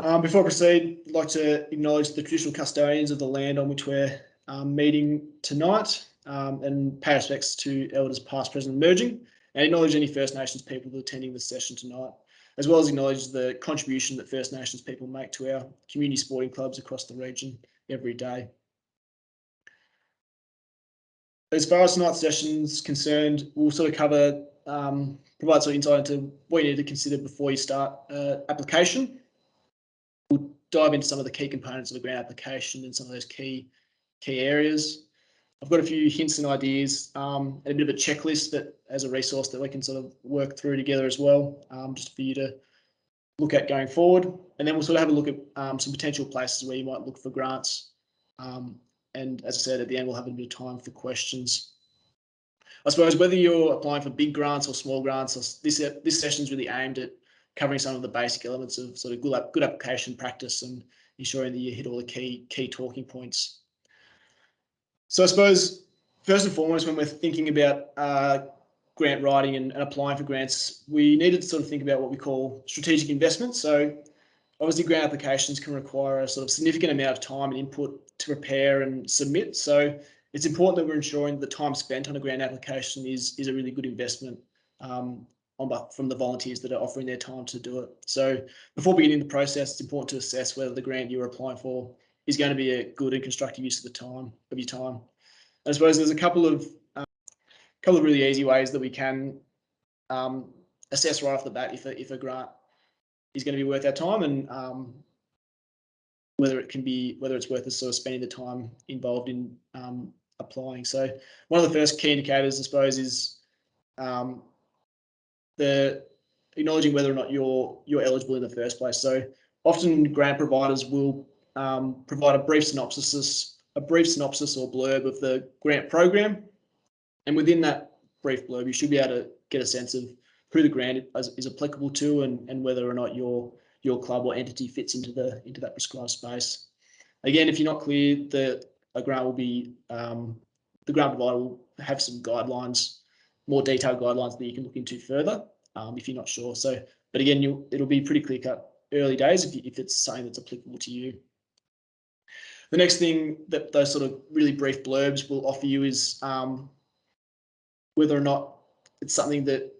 Before I proceed, I'd like to acknowledge the traditional custodians of the land on which we're meeting tonight, and pay respects to elders past, present and emerging, and acknowledge any First Nations people attending the session tonight, as well as acknowledge the contribution that First Nations people make to our community sporting clubs across the region every day. As far as tonight's session is concerned, we'll sort of cover, provide some insight into what you need to consider before you start application. We'll dive into some of the key components of the grant application and some of those key areas. I've got a few hints and ideas and a bit of a checklist that as a resource that we can sort of work through together as well, just for you to look at going forward. And then we'll sort of have a look at some potential places where you might look for grants. And as I said, at the end, we'll have a bit of time for questions. I suppose whether you're applying for big grants or small grants, this session is really aimed at covering some of the basic elements of sort of good application practice and ensuring that you hit all the key talking points. So I suppose first and foremost, when we're thinking about grant writing and applying for grants, we needed to sort of think about what we call strategic investment. So obviously grant applications can require a sort of significant amount of time and input to prepare and submit. So it's important that we're ensuring the time spent on a grant application is a really good investment from the volunteers that are offering their time to do it. So before beginning the process, it's important to assess whether the grant you're applying for is going to be a good and constructive use of your time. And I suppose there's a couple of really easy ways that we can assess right off the bat if a grant is going to be worth our time and whether it's worth us sort of spending the time involved in applying. So one of the first key indicators, I suppose, is the acknowledging whether or not you're eligible in the first place. So often grant providers will provide a brief synopsis or blurb of the grant program, and within that brief blurb, you should be able to get a sense of who the grant is applicable to and whether or not your club or entity fits into that prescribed space. Again, if you're not clear, the grant provider will have some guidelines, more detailed guidelines that you can look into further if you're not sure. So, but again, it'll be pretty clear cut early days if it's something that's applicable to you. The next thing that those sort of really brief blurbs will offer you is whether or not it's something that,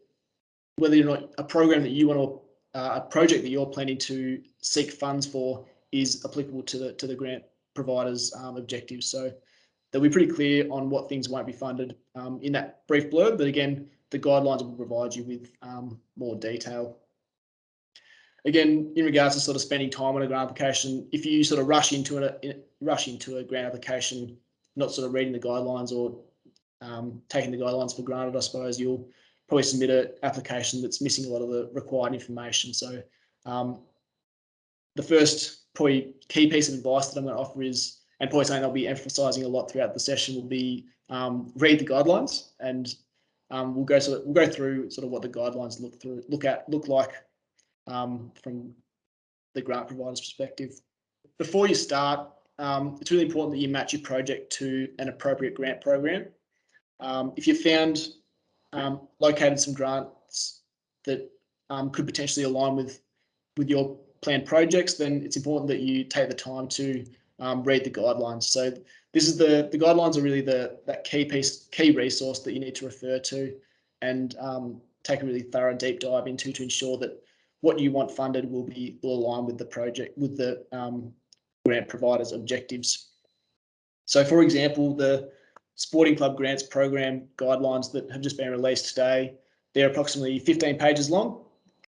whether or not a program that you want to, a project that you're planning to seek funds for is applicable to the grant provider's objectives. So they'll be pretty clear on what things won't be funded in that brief blurb, but again, the guidelines will provide you with more detail. Again, in regards to sort of spending time on a grant application, if you sort of rush into a grant application, not sort of reading the guidelines or taking the guidelines for granted, I suppose you'll probably submit an application that's missing a lot of the required information. So the first probably key piece of advice that I'm going to offer is, and probably something I'll be emphasising a lot throughout the session, will be read the guidelines, and we'll go through sort of what the guidelines look like from the grant provider's perspective. Before you start, it's really important that you match your project to an appropriate grant program. If you found located some grants that could potentially align with your planned projects, then it's important that you take the time to read the guidelines. So this is the guidelines are really that key resource that you need to refer to and take a really thorough deep dive into to ensure that what you want funded will align with the project, with the grant provider's objectives. So for example, the Sporting Club Grants Program guidelines that have just been released today, they're approximately 15 pages long.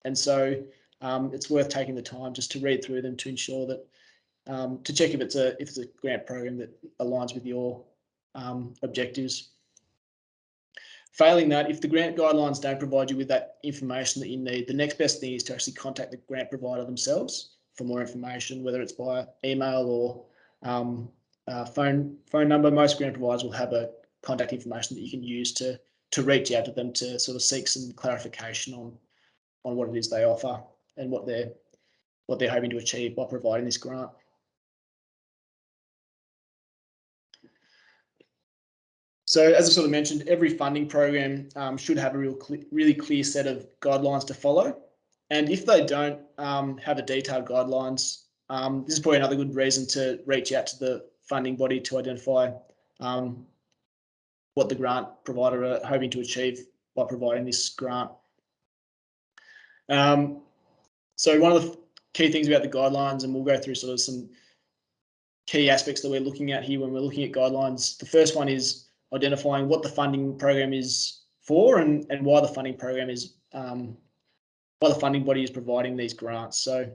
And so it's worth taking the time just to read through them to ensure that, to check if it's a grant program that aligns with your objectives. Failing that, if the grant guidelines don't provide you with that information that you need, the next best thing is to actually contact the grant provider themselves for more information, whether it's via email or phone number. Most grant providers will have a contact information that you can use to reach out to them to sort of seek some clarification on what it is they offer and what they're hoping to achieve by providing this grant. So as I sort of mentioned, every funding program should have a really clear set of guidelines to follow. And if they don't have a detailed guidelines, this is probably another good reason to reach out to the funding body to identify what the grant provider are hoping to achieve by providing this grant. So one of the key things about the guidelines, and we'll go through sort of some key aspects that we're looking at here when we're looking at guidelines. The first one is identifying what the funding program is for and why the funding program is why the funding body is providing these grants. So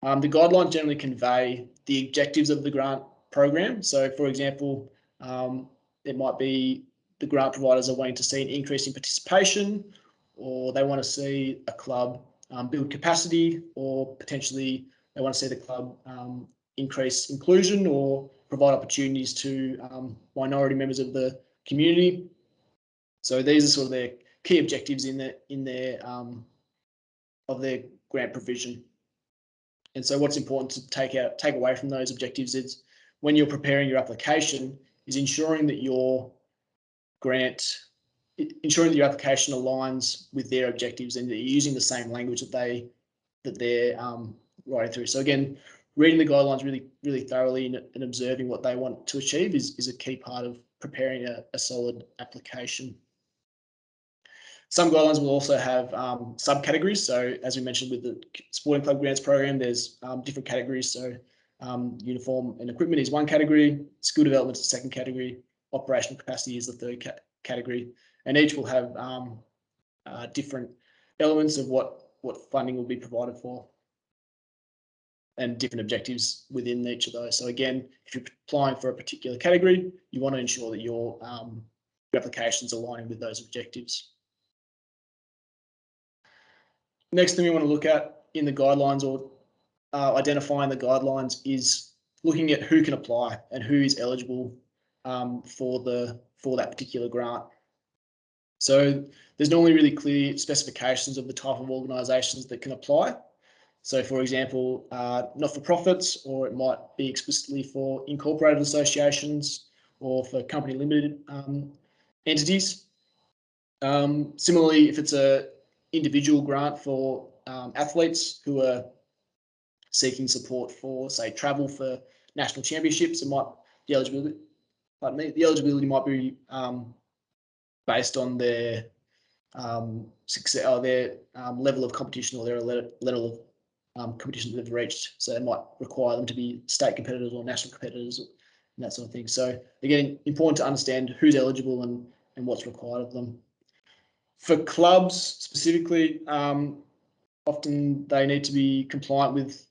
the guidelines generally convey the objectives of the grant program. So for example, it might be the grant providers are wanting to see an increase in participation, or they want to see a club build capacity, or potentially they want to see the club increase inclusion or provide opportunities to minority members of the community. So these are sort of their key objectives in their of their grant provision. And so what's important to take away from those objectives is when you're preparing your application is ensuring that your application aligns with their objectives and that you're using the same language that they're writing through. So again, reading the guidelines really thoroughly and observing what they want to achieve is a key part of preparing a solid application. Some guidelines will also have subcategories. So as we mentioned with the Sporting Club Grants program, there's different categories. So uniform and equipment is one category, skill development is the second category, operational capacity is the third category, and each will have different elements of what funding will be provided for and different objectives within each of those. So again, if you're applying for a particular category, you want to ensure that your application is aligning with those objectives. Next thing we want to look at in the guidelines or identifying the guidelines is looking at who can apply and who is eligible for that particular grant. So there's normally really clear specifications of the type of organisations that can apply. So for example, not-for-profits, or it might be explicitly for incorporated associations or for company limited entities. Similarly, if it's a individual grant for athletes who are seeking support for, say, travel for national championships, the eligibility might be based on their success, or their level of competition, or their level of competition that they've reached. So it might require them to be state competitors or national competitors and that sort of thing. So again, important to understand who's eligible and what's required of them. For clubs specifically, often they need to be compliant with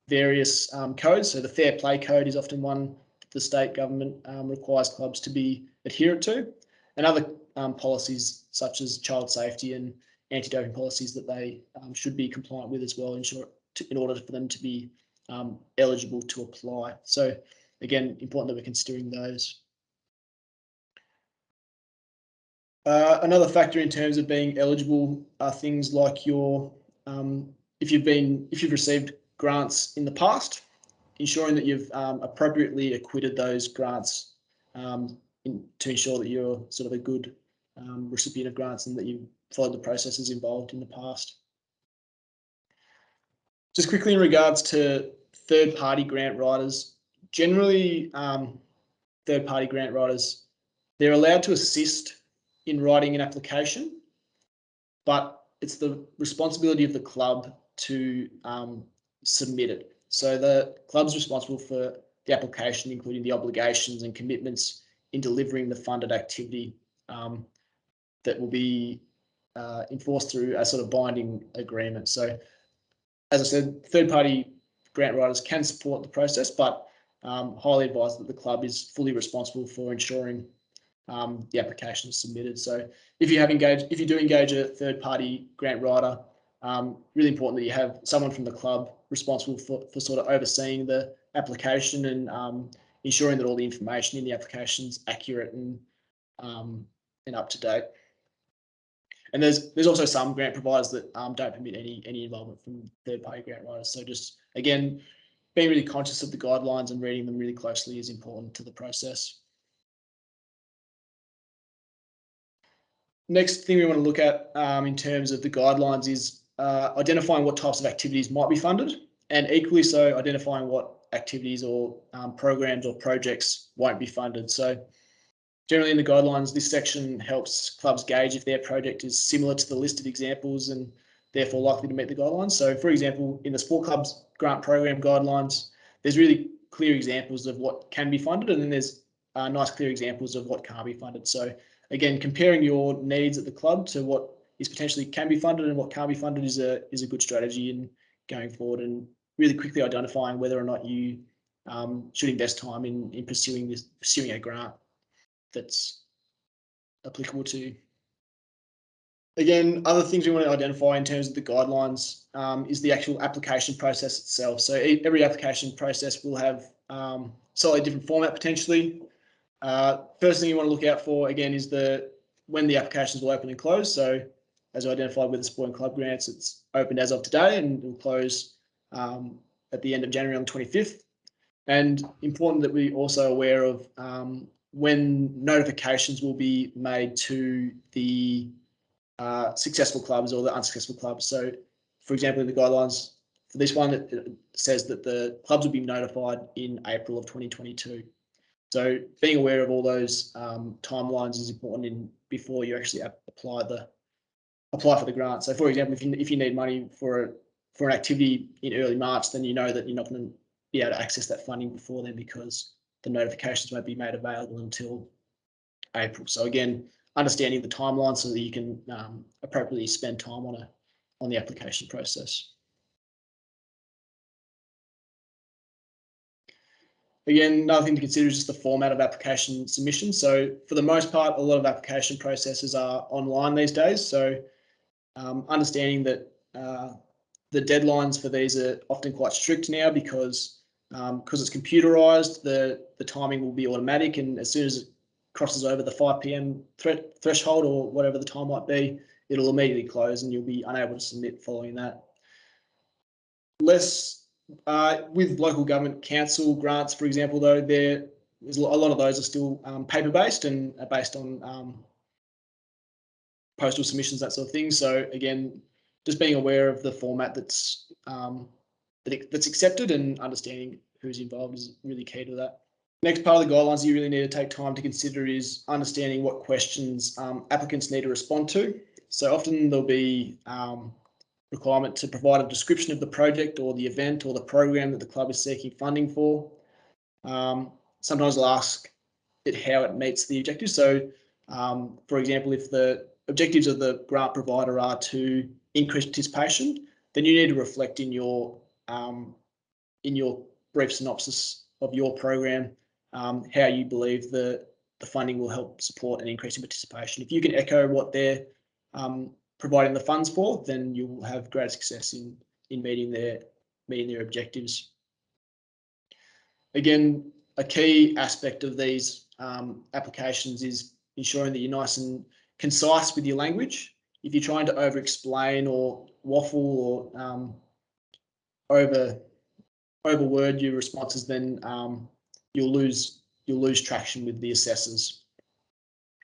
various codes. So the Fair Play Code is often one that the state government requires clubs to be adherent to, and other policies such as child safety and anti-doping policies that they should be compliant with as well, in order for them to be eligible to apply. So again, important that we're considering those. Another factor in terms of being eligible are things like if you've received grants in the past, ensuring that you've appropriately acquitted those grants to ensure that you're sort of a good recipient of grants and that you've followed the processes involved in the past. Just quickly in regards to third-party grant writers, generally third-party grant writers, they're allowed to assist in writing an application, but it's the responsibility of the club to submit it. So the club's responsible for the application, including the obligations and commitments in delivering the funded activity that will be enforced through a sort of binding agreement. So as I said, third-party grant writers can support the process, but highly advised that the club is fully responsible for ensuring the application is submitted. So if you do engage a third-party grant writer, really important that you have someone from the club responsible for sort of overseeing the application and ensuring that all the information in the application is accurate and up to date. And there's also some grant providers that don't permit any involvement from third-party grant writers. So just again, being really conscious of the guidelines and reading them really closely is important to the process. Next thing we want to look at in terms of the guidelines is identifying what types of activities might be funded, and equally so identifying what activities or programs or projects won't be funded. So generally in the guidelines, this section helps clubs gauge if their project is similar to the listed examples and therefore likely to meet the guidelines. So for example, in the sport club's grant program guidelines, there's really clear examples of what can be funded, and then there's nice clear examples of what can't be funded. So again, comparing your needs at the club to what is potentially can be funded and what can't be funded is a good strategy in going forward, and really quickly identifying whether or not you should invest time in pursuing a grant that's applicable to. Again, other things we want to identify in terms of the guidelines is the actual application process itself. So every application process will have slightly different format potentially. First thing you want to look out for, again, is when the applications will open and close. So as identified with the sport and club grants, it's opened as of today and will close at the end of January on the 25th. And important that we also are aware of when notifications will be made to the successful clubs or the unsuccessful clubs. So, for example, in the guidelines for this one, it says that the clubs will be notified in April of 2022. So, being aware of all those timelines is important before you actually apply for the grant. So, for example, if you need money for an activity in early March, then you know that you're not going to be able to access that funding before then because the notifications won't be made available until April. So again, understanding the timeline so that you can appropriately spend time on the application process. Again, another thing to consider is just the format of application submission. So for the most part, a lot of application processes are online these days. So understanding that the deadlines for these are often quite strict now because it's computerized, the timing will be automatic, and as soon as it crosses over the 5 p.m. threshold or whatever the time might be, it'll immediately close and you'll be unable to submit following that. With local government council grants, for example, though, there's a lot of those are still paper-based and are based on postal submissions, that sort of thing. So again, just being aware of the format that's accepted and understanding who's involved is really key to that. Next part of the guidelines you really need to take time to consider is understanding what questions applicants need to respond to. So often there'll be requirement to provide a description of the project or the event or the program that the club is seeking funding for. Sometimes they'll ask it how it meets the objectives. So, for example, if the objectives of the grant provider are to increase participation, then you need to reflect in your brief synopsis of your program how you believe the funding will help support an increase in participation. If you can echo what they're providing the funds for, then you will have great success in meeting their objectives. Again, a key aspect of these applications is ensuring that you're nice and concise with your language. If you're trying to over-explain or waffle or overword your responses, then you'll lose traction with the assessors.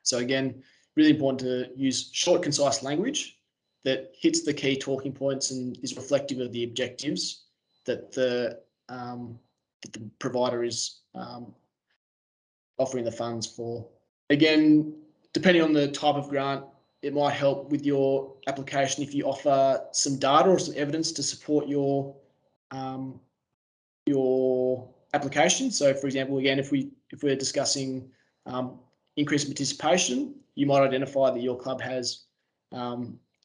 So again, really important to use short, concise language that hits the key talking points and is reflective of the objectives that the provider is offering the funds for. Again, depending on the type of grant, it might help with your application if you offer some data or some evidence to support your application. So, for example, again, if we're discussing increased participation, you might identify that your club has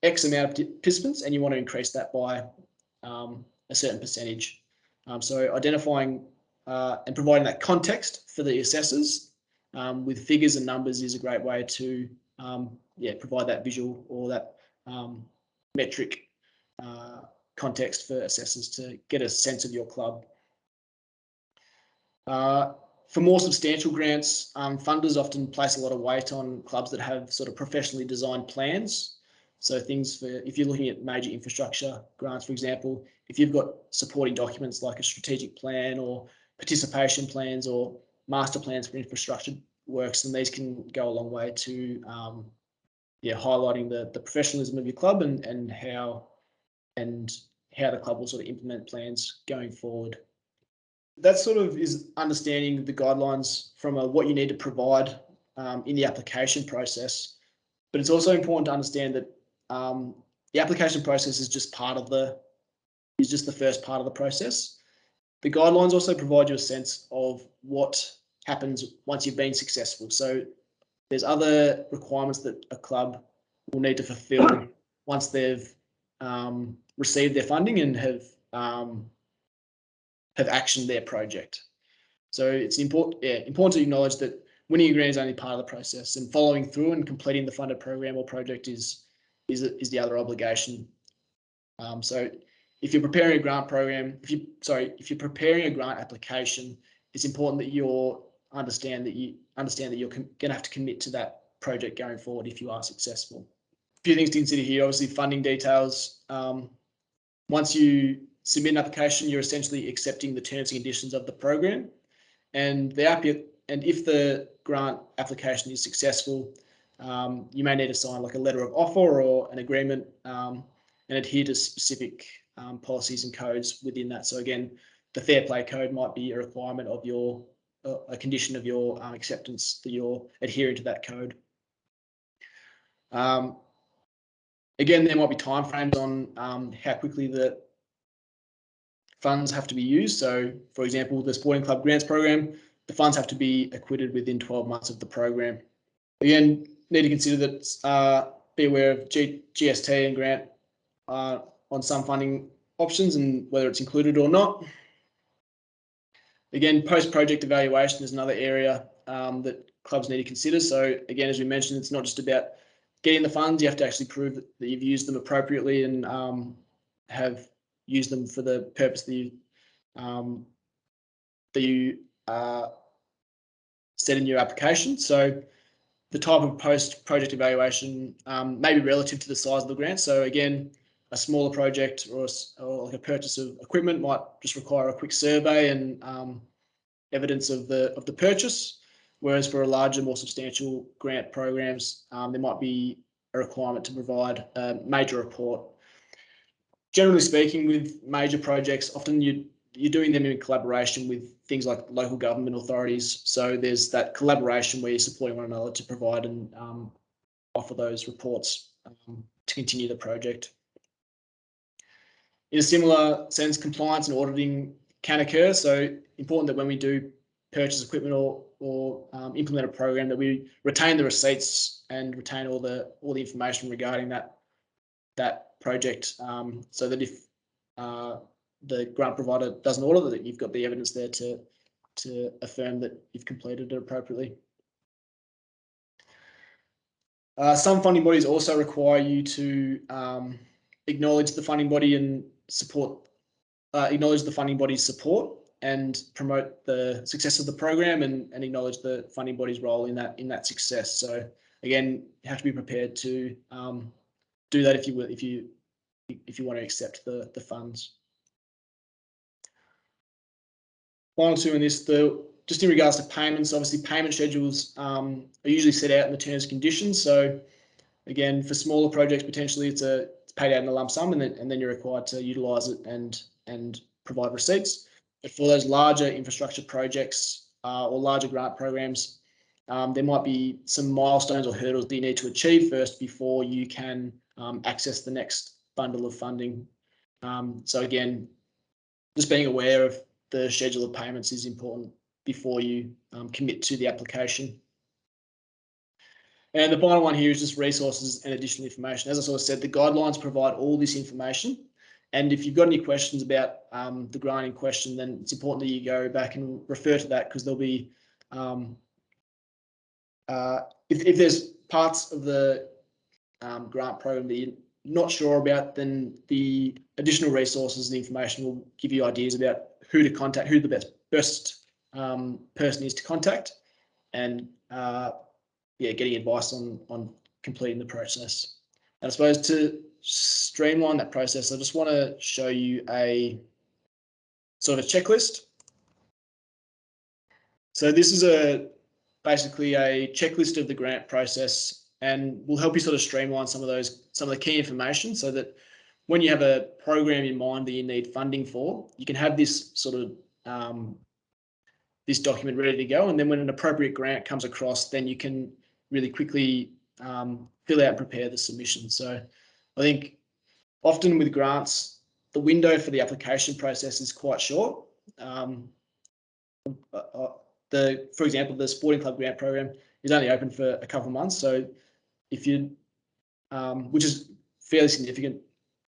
X amount of participants and you want to increase that by a certain percentage. So identifying and providing that context for the assessors with figures and numbers is a great way to provide that visual or that metric context for assessors to get a sense of your club. For more substantial grants, funders often place a lot of weight on clubs that have sort of professionally designed plans. So things for, if you're looking at major infrastructure grants, for example, if you've got supporting documents like a strategic plan or participation plans or master plans for infrastructure works, then these can go a long way to highlighting the professionalism of your club and how and how the club will sort of implement plans going forward. That sort of is understanding the guidelines from what you need to provide in the application process. But it's also important to understand that the application process is just the first part of the process. The guidelines also provide you a sense of what happens once you've been successful. So there's other requirements that a club will need to fulfill once they've received their funding and have actioned their project. So it's important to acknowledge that winning a grant is only part of the process, and following through and completing the funded program or project is the other obligation. So if you're preparing a grant program, if you're preparing a grant application, it's important that you understand that you're going to have to commit to that project going forward if you are successful. A few things to consider here, obviously funding details. Once you submit an application, you're essentially accepting the terms and conditions of the program, and if the grant application is successful, you may need to sign like a letter of offer or an agreement and adhere to specific policies and codes within that. So again, the Fair Play Code might be a requirement of a condition of your acceptance, that you're adhering to that code. Again, there might be timeframes on how quickly the funds have to be used. So, for example, the Sporting Club Grants Program, the funds have to be acquitted within 12 months of the program. Again, need to consider that, be aware of GST and grant on some funding options and whether it's included or not. Again, post-project evaluation is another area that clubs need to consider. So again, as we mentioned, it's not just about getting the funds, you have to actually prove that you've used them appropriately and have used them for the purpose that you set in your application. So the type of post-project evaluation may be relative to the size of the grant. So again, a smaller project or like a purchase of equipment might just require a quick survey and evidence of the purchase. Whereas for a larger, more substantial grant programs, there might be a requirement to provide a major report. Generally speaking, with major projects, often you're doing them in collaboration with things like local government authorities. So there's that collaboration where you're supporting one another to provide and offer those reports to continue the project. In a similar sense, compliance and auditing can occur. So important that when we do purchase equipment or implement a program, that we retain the receipts and retain all the information regarding that project, so that if the grant provider doesn't audit, that you've got the evidence there to affirm that you've completed it appropriately. Some funding bodies also require you to acknowledge the funding body and acknowledge the funding body's support and promote the success of the program and acknowledge the funding body's role in that success. So again, you have to be prepared to do that if you want to accept the funds. Final two in this, just in regards to payments, obviously payment schedules are usually set out in the terms and conditions. So again, for smaller projects, potentially it's paid out in a lump sum, and then you're required to utilise it and provide receipts. But for those larger infrastructure projects or larger grant programs, there might be some milestones or hurdles that you need to achieve first before you can access the next bundle of funding. So again, just being aware of the schedule of payments is important before you commit to the application. And the final one here is just resources and additional information. As I sort of said, the guidelines provide all this information. And if you've got any questions about the grant in question, then it's important that you go back and refer to that, because there'll be, if there's parts of the grant program that you're not sure about, then the additional resources and information will give you ideas about who to contact, who the best person is to contact, and getting advice on completing the process. And I suppose to streamline that process, I just want to show you a sort of a checklist. So this is basically a checklist of the grant process, and will help you sort of streamline some of the key information, so that when you have a program in mind that you need funding for, you can have this sort of this document ready to go, and then when an appropriate grant comes across, then you can really quickly fill out and prepare the submission. So I think often with grants, the window for the application process is quite short. For example, the sporting club grant program is only open for a couple of months. So if you, which is fairly significant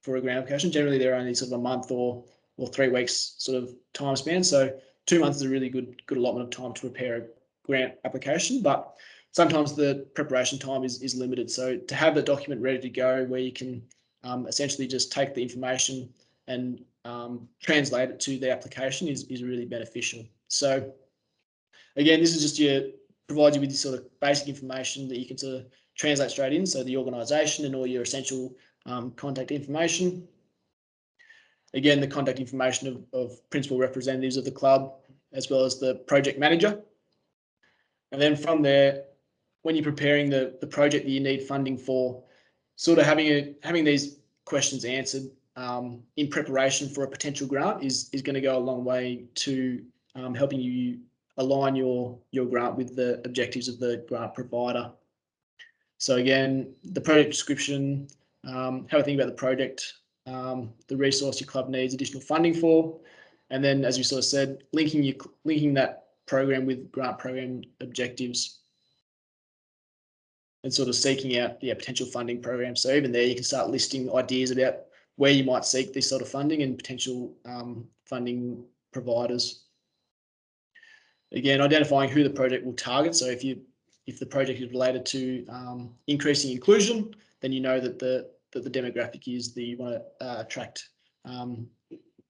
for a grant application, generally they're only sort of a month or 3 weeks sort of time span. So 2 months is a really good allotment of time to prepare a grant application, but sometimes the preparation time is limited. So to have the document ready to go where you can essentially just take the information and translate it to the application is really beneficial. So again, this is just provide you with this sort of basic information that you can sort of translate straight in. So the organisation and all your essential contact information. Again, the contact information of principal representatives of the club, as well as the project manager. And then from there, when you're preparing the project that you need funding for, sort of having these questions answered in preparation for a potential grant is going to go a long way to helping you align your grant with the objectives of the grant provider. So again, the project description, have a think about the project, the resource your club needs additional funding for, and then, as you sort of said, linking that program with grant program objectives, and sort of seeking out potential funding programs. So even there, you can start listing ideas about where you might seek this sort of funding and potential funding providers. Again, identifying who the project will target. So if the project is related to increasing inclusion, then you know that the demographic is that you want to attract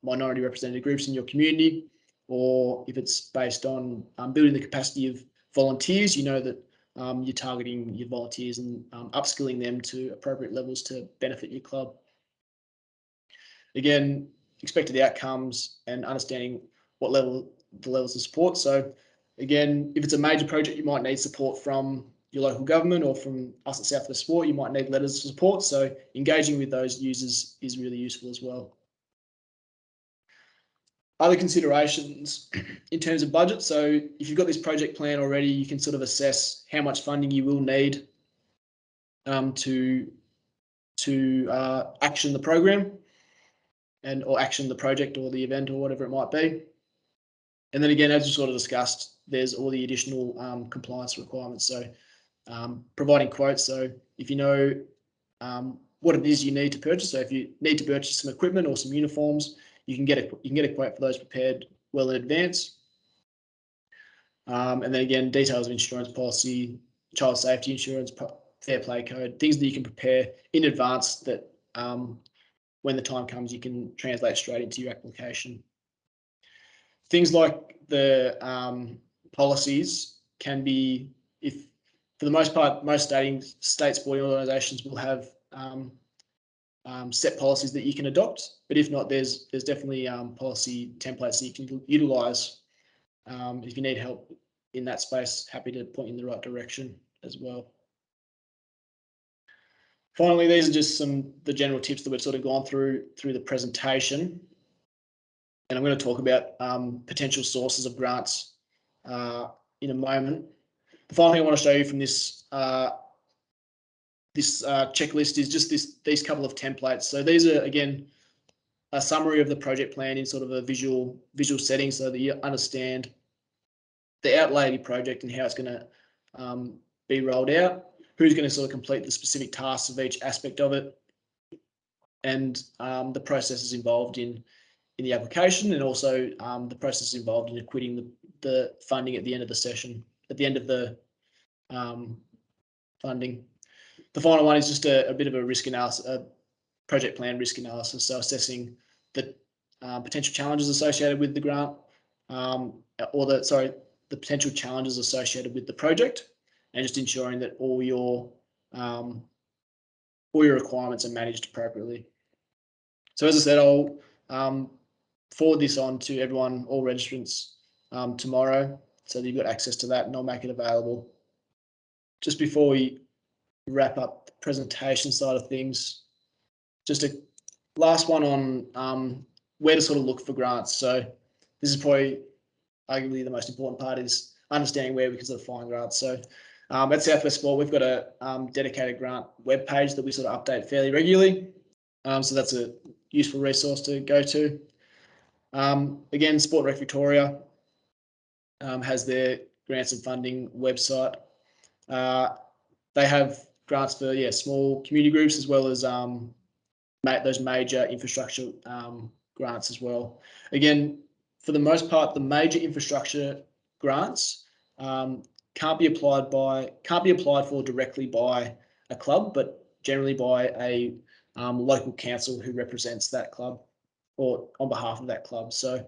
minority represented groups in your community, or if it's based on building the capacity of volunteers, you know that you're targeting your volunteers and upskilling them to appropriate levels to benefit your club. Again, expected outcomes and understanding the levels of support. So again, if it's a major project, you might need support from your local government or from us at South West Sport, you might need letters of support. So engaging with those users is really useful as well. Other considerations in terms of budget. So if you've got this project plan already, you can sort of assess how much funding you will need to action the program or action the project or the event or whatever it might be. And then again, as we sort of discussed, there's all the additional compliance requirements. So providing quotes. So if you know what it is you need to purchase, so if you need to purchase some equipment or some uniforms, you can get a quote for those prepared well in advance. And then again, details of insurance policy, child safety insurance, fair play code, things that you can prepare in advance that when the time comes, you can translate straight into your application. Things like the policies can be, for the most part, most state sporting organisations will have set policies that you can adopt, but if not, there's definitely policy templates that you can utilise. If you need help in that space, happy to point you in the right direction as well. Finally, these are just the general tips that we've sort of gone through the presentation. And I'm going to talk about potential sources of grants in a moment. The final thing I want to show you from this checklist is just these couple of templates. So these are, again, a summary of the project plan in sort of a visual setting so that you understand the outlay of your project and how it's going to be rolled out, who's going to sort of complete the specific tasks of each aspect of it, and the processes involved in the application, and also the process involved in acquitting the funding at the end of the session, at the end of the funding. The final one is just a bit of a risk analysis, a project plan risk analysis. So assessing the potential challenges associated with the grant, the potential challenges associated with the project, and just ensuring that all your requirements are managed appropriately. So as I said, I'll forward this on to everyone, all registrants, tomorrow, so that you've got access to that, and I'll make it available. Just before we wrap up the presentation side of things, just a last one on where to sort of look for grants. So this is probably arguably the most important part, is understanding where we can sort of find grants. So at Southwest Sport, we've got a dedicated grant webpage that we sort of update fairly regularly. So that's a useful resource to go to. Again, Sport Rec Victoria has their grants and funding website. They have grants for small community groups, as well as those major infrastructure grants as well. Again, for the most part, the major infrastructure grants can't be applied for directly by a club, but generally by a local council who represents that club or on behalf of that club. So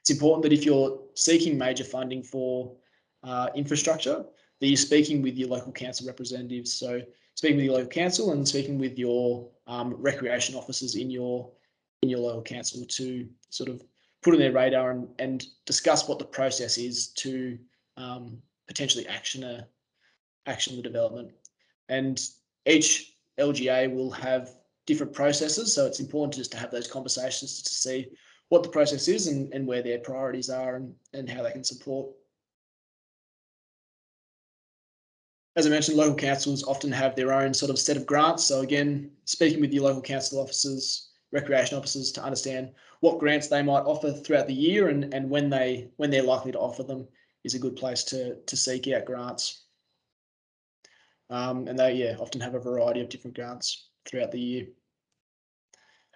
it's important that if you're seeking major funding for infrastructure, that you're speaking with your local council representatives. So speaking with your local council and speaking with your recreation officers in your local council to sort of put on their radar and discuss what the process is to potentially action the development. And each LGA will have different processes, so it's important just to have those conversations to see what the process is and where their priorities are and how they can support. As I mentioned, local councils often have their own sort of set of grants. So again, speaking with your local council officers, recreation officers, to understand what grants they might offer throughout the year and when they're likely to offer them is a good place to seek out grants. And they often have a variety of different grants throughout the year.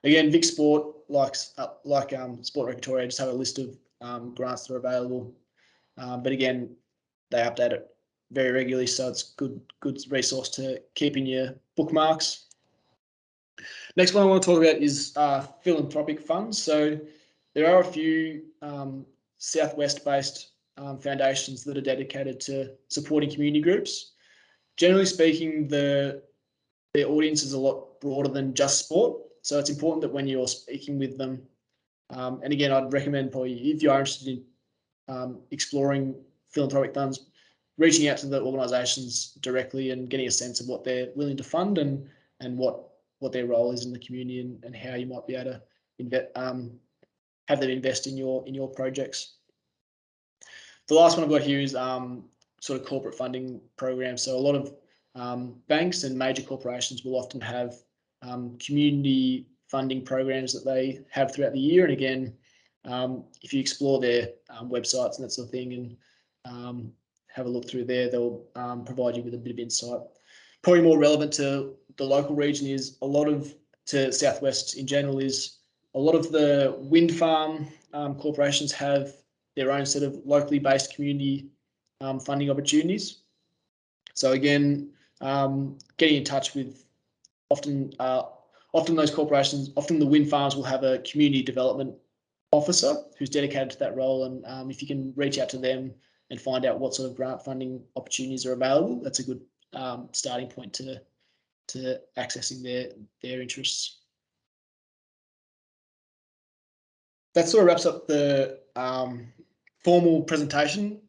Again, Vic Sport, like Sport Rec Victoria, just have a list of grants that are available. But again, they update it very regularly, so it's good resource to keep in your bookmarks. Next one I want to talk about is philanthropic funds. So there are a few Southwest-based foundations that are dedicated to supporting community groups. Generally speaking, their audience is a lot broader than just sport. So it's important that when you're speaking with them, and again, I'd recommend probably if you are interested in exploring philanthropic funds, reaching out to the organisations directly and getting a sense of what they're willing to fund and what their role is in the community and how you might be able to have them invest in your projects. The last one I've got here is sort of corporate funding programs. So a lot of banks and major corporations will often have community funding programs that they have throughout the year. And again, if you explore their websites and that sort of thing and have a look through there, they'll provide you with a bit of insight. Probably more relevant to the local region is to Southwest in general is a lot of the wind farm corporations have their own set of locally based community funding opportunities. So again, getting in touch with often those corporations, often the wind farms will have a community development officer who's dedicated to that role. And if you can reach out to them and find out what sort of grant funding opportunities are available, that's a good starting point to accessing their interests. That sort of wraps up the formal presentation